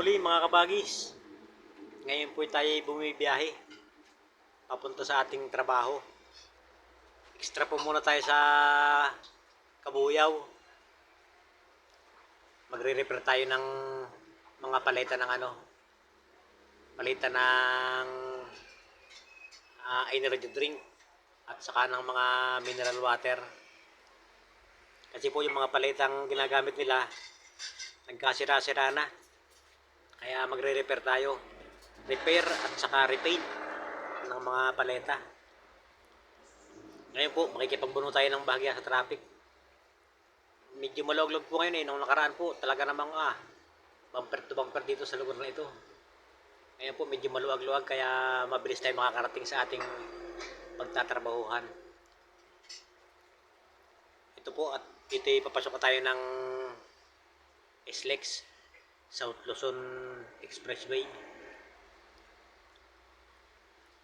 muli mga kabagis. Ngayon po tayo bumibiyahe papunta sa ating trabaho. Extra po muna tayo sa Kabuyaw. Magre-repair tayo ng mga palitan ng palitan ng energy drink at saka ng mga mineral water. Kasi po yung mga palitang ginagamit nila nagkasira-sira na. Kaya magre-repair tayo. Repair at saka repaint ng mga paleta. Ngayon po, makikipagbuno tayo ng bahagya sa traffic. Medyo maluglog po ngayon nung nakaraan po, talaga namang bumper to bumper dito sa lugar na ito. Ngayon po, medyo maluwag-luwag kaya mabilis tayo makakarating sa ating pagtatrabahuhan. Ito po, at dito papasok tayo ng SLEX, South Luzon Expressway.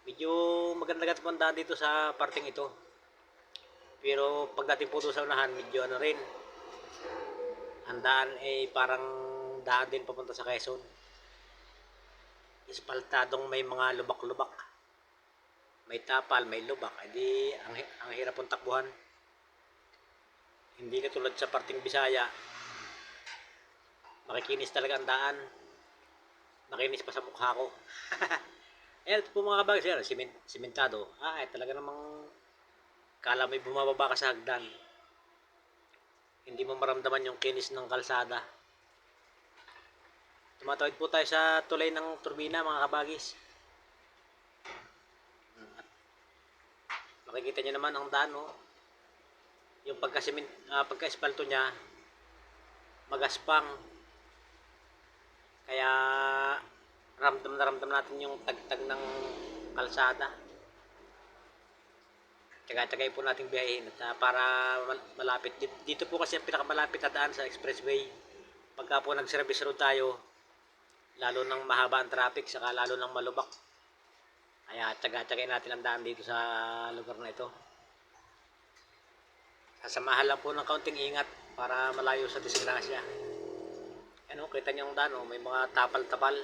Medyo maganda-ganda po ang daan dito sa parting ito. Pero pagdating po doon sa unahan, medyo rin. Ang daan ay parang daan din papunta sa Quezon. Ispaltadong may mga lubak-lubak. May tapal, may lubak. Hindi, ang hirap pong takbuhan. Hindi katulad sa parting Bisaya. Makikinis talaga ang daan. Makinis pa sa mukha ko. Ito po mga kabagis, simentado. Talaga namang kala may bumababa ka sa hagdan. Hindi mo maramdaman yung kinis ng kalsada. Tumatawid po tayo sa tulay ng turbina mga kabagis. At makikita nyo naman ang daan, yung pagka-espalto niya magaspang. Kaya ramdam na ramdam natin yung tagtag ng kalsada. Tsaga-tsagay po nating biyahin para malapit. Dito po kasi ang pinakamalapit na daan sa expressway. Pagka po nag-service road tayo, lalo nang mahaba ang traffic, saka lalo nang malubak. Kaya tsaga-tsagay natin ang daan dito sa lugar na ito. Sasamahan lang po ng kaunting ingat para malayo sa disgrasya. Kita niyo ang daan, may mga tapal-tapal.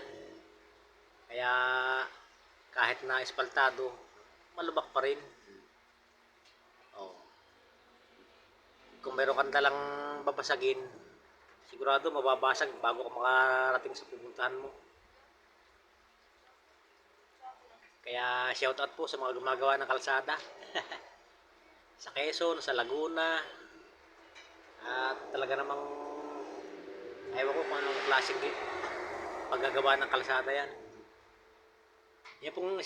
Kaya kahit na espaltado, malubak pa rin. Kung meron kang dalang babasagin, sigurado mababasag bago ka makarating sa pupuntahan mo. Kaya shoutout po sa mga gumagawa ng kalsada. Sa Quezon, sa Laguna. At talaga namang ewan ko kung anong klaseng paggagawa ng kalsada yan. Yan pong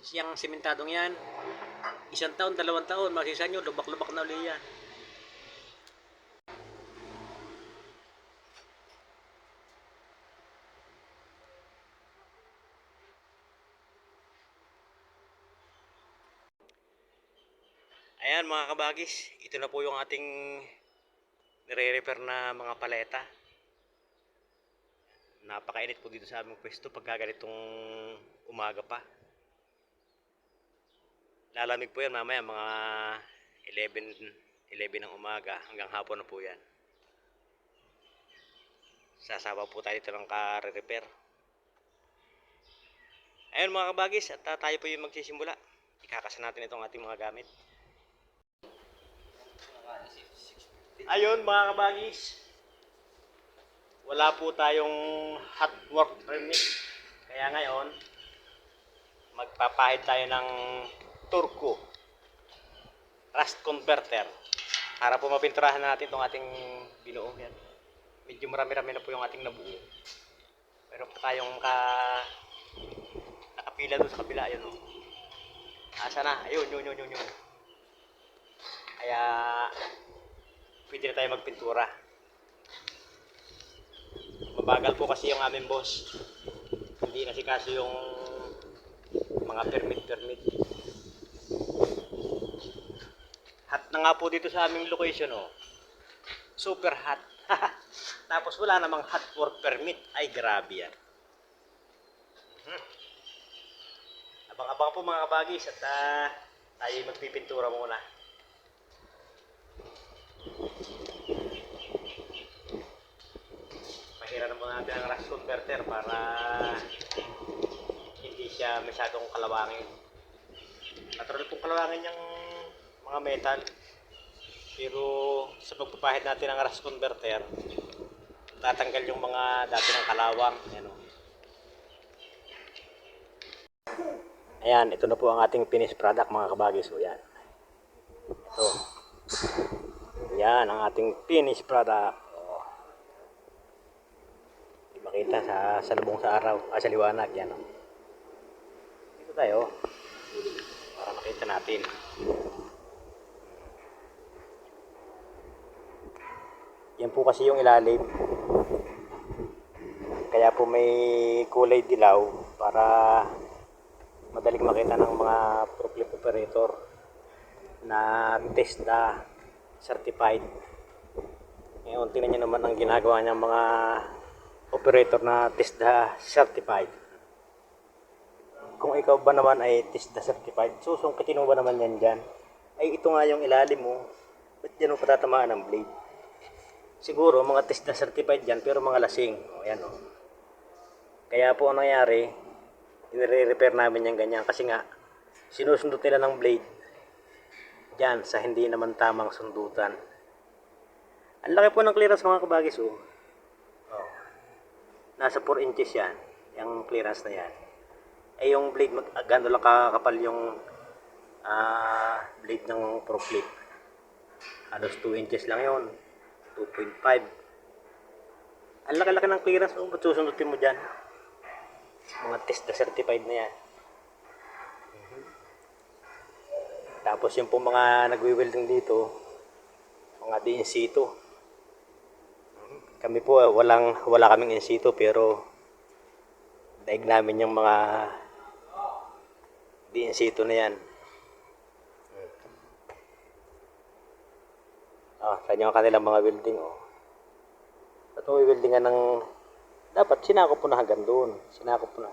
siyang simentadong yan. 1 taon, 2 taon, masisa nyo, lubak-lubak na uli yan. Ayan mga kabagis, ito na po yung ating nire-repair na mga paleta. Napakainit po dito sa aming pwesto pagka ganitong umaga pa. Lalamig po yan mamaya mga 11 ng umaga hanggang hapon na po yan. Sasawa po tayo dito ng ka-repair. Ayun mga kabagis, at tayo po yung magsisimula. Ikakasa natin itong ating mga gamit. Ayun mga kabagis, wala po tayong hot work permit. Kaya ngayon, magpapahid tayo ng turco rust converter para po mapinturahan natin itong ating binuo. Yan. Medyo marami-rami na po yung ating nabuo. Meron po tayong nakapila doon sa kabila. Ayun, asa na? Ayun. Kaya pwede na tayo magpintura. Mabagal po kasi yung aming boss. Hindi na sikaso yung mga permit. Hot na nga po dito sa aming location, super hot. Tapos wala namang hot work permit. Ay grabe yan. Abang-abang po mga kabagis at tayo magpipintura muna. Mahirap mo natin ang rust converter para hindi siya masyadong kalawangin. Natural pong kalawangin yung mga metal. Pero sa pagpapahid natin ng rust converter, tatanggal yung mga dati ng kalawang. Ayan, oh. Ayan, ito na po ang ating finished product mga kabagis. So, yan. Ito. Yan ang ating finished product. Oh. Hindi makita sa lubong sa araw, sa liwanag. Yan, oh. Dito tayo para makita natin. Yan po kasi yung ilalim. Kaya po may kulay dilaw para madaling makita ng mga forklift operator na TESDA certified. Ngayon, tingnan nyo naman ang ginagawa ng mga operator na TESDA certified. Kung ikaw ba naman ay TESDA certified, susungkitin mo ba naman yan dyan? Ay ito nga yung ilalim mo, ba't dyan mo patatamaan ng blade? Siguro mga TESDA certified dyan pero mga lasing. O yan o. Kaya po ang nangyari, i-repair namin yung ganyan kasi nga sinusundot nila ng blade dyan sa hindi naman tamang sundutan. Ang laki po ng clearance mga kabagis. Oh. Nasa 4 inches yan, yung clearance na yan. Eh yung blade, gano'n lang kakapal yung blade ng forklift. Halos 2 inches lang yon, 2.5. Ang laki-laki ng clearance. Oh, ba't susundutin mo dyan? Mga TESDA certified na yan. Tapos yung po mga nagwi-welding dito, mga di in situ. Kami po wala kaming in situ pero daig namin yung mga di in situ na yan. Saan yung kanilang mga welding. Oh. At weldingan ng dapat sinakop po na hanggang doon. Sinakop po na.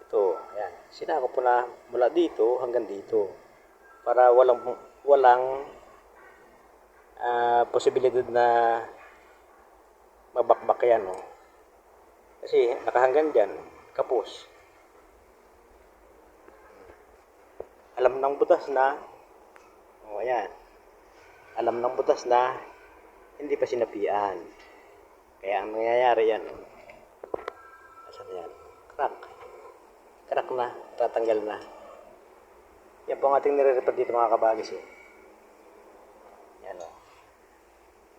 Ito, ayan. Sinakop po na mula dito hanggang dito. Para walang posibilidad na mabakbak yan. Oh. Kasi nakahanggan dyan, kapos. Alam ng butas na, oh, ayan. Alam ng butas na, hindi pa sinapian. Kaya ang nangyayari yan, asan yan? Crack na, tatanggal na. Yan po ang ating nire-repair dito mga kabagis. Eh. Yan o.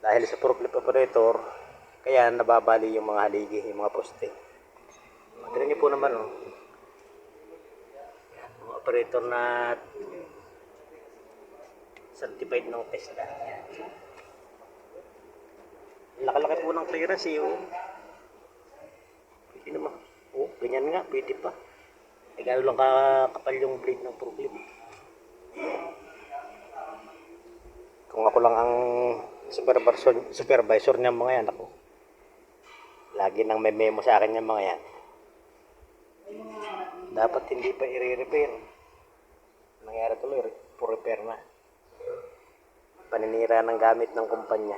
Dahil sa forklift operator, kaya nababali yung mga haligi, yung mga poste. Tignan niyo po naman o. Mga operator na certified ng TESDA. Yan. Laki-laki po ng clearance eh. Oh. Pwede naman. Oh, ganyan nga, pwede pa. Eh, gano'n lang kakapal yung blade ng forklift. Kung ako lang ang supervisor ng mga yan, ako. Lagi nang may memo sa akin yung mga yan. Dapat hindi pa i-repair. Nangyari tuloy, for repair na. Paninira ng gamit ng kumpanya.